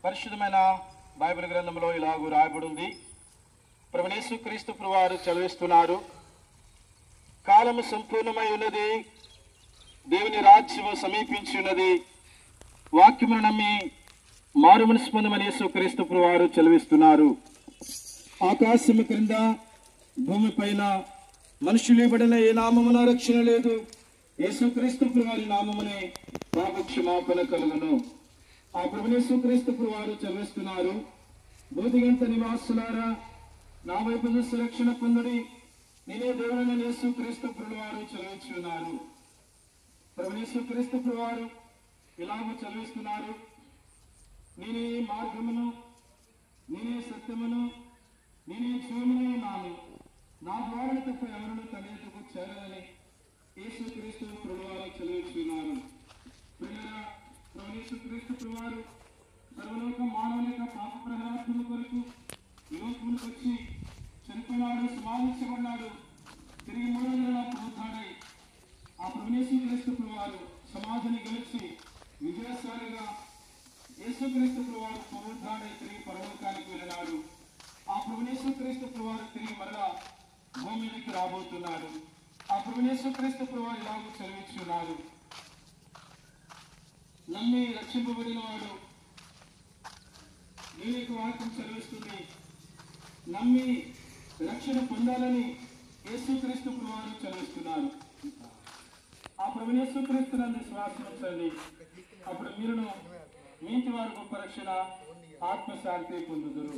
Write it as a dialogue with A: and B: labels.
A: పరిశుద్ధమైన బైబిల్ గ్రంథంలో ఇలాగూ రాయబడింది. ప్రభువైన యేసుక్రీస్తు ప్రభువారు చదివిస్తున్నారు. కాలము సంపూర్ణమై ఉన్నది, దేవుని రాజ్యము సమీపించి ఉన్నది. వాక్యమును నమ్మి మారు మనసు పొందమని యేసుక్రీస్తు ప్రభువారు చదివిస్తున్నారు. ఆకాశము క్రింద భూమి పైన మనుషులు ఇవ్వబడిన ఏ నామమున రక్షణ లేదు. యేసుక్రీస్తు ప్రభువారి నామమునే పాప క్షమాపణ కలుగును. ఆ ప్రభువైన యేసుక్రీస్తు ప్రభువారు చదివిస్తున్నారు. బోధిగంత నివాసులారా, నా వైపు చూసి రక్షణ పొందుడి, నేనే దేవుడైన యేసుక్రీస్తు ప్రభువారు చదివిస్తున్నారు. ప్రభువైన యేసుక్రీస్తు ప్రభువారు ఇలాగూ చదివిస్తున్నారు. నేనే మార్గమును, నేనే సత్యమును, నేనే జీవమును ఉన్నాను. నా ద్వారా తప్ప ఎవరు తన యొద్దకు చేరదని యేసుక్రీస్తు ప్రభువారు చదివిస్తున్నారు. ప్రియులారా, ప్రభువైన యేసుక్రీస్తు ప్రభువారు సర్వలోక మానవుల యొక్క పాప పరిహారాత్మక కొరకు ఈ లోకములకు వచ్చి చనిపోయినాడు, సమాధించబడ్డాడు, తిరిగి 3వ దినాన పునరుద్ధరణై ఆ ప్రభువైన యేసుక్రీస్తు ప్రభువారు సమాధిని గెలిచి విజయశాలిగా యేసుక్రీస్తు ప్రభువారు పునరుద్ధరణై తిరిగి పరలోకానికి వెళ్ళినాడు. ఆ ప్రభువైన యేసుక్రీస్తు ప్రభువారు తిరిగి మరలా భూమి మీదకి రాబోతున్నాడు. ఆ ప్రభువైన యేసుక్రీస్తు ప్రభువారు ఇలాగూ చదివించున్నారు. నమ్మి రక్షింపబడిన వాడు, నీకు వాక్యం చదివిస్తుంది, నమ్మి రక్షణ పొందాలని యేసుక్రీస్తు ప్రభువారు చదివిస్తున్నారు. ఆ ప్రభువైన యేసుక్రీస్తు నందు శ్వాసం ఉంచండి. అప్పుడు మీరును మీ ఇంటి వారు గొప్ప రక్షణ, ఆత్మశాంతి పొందుదురు.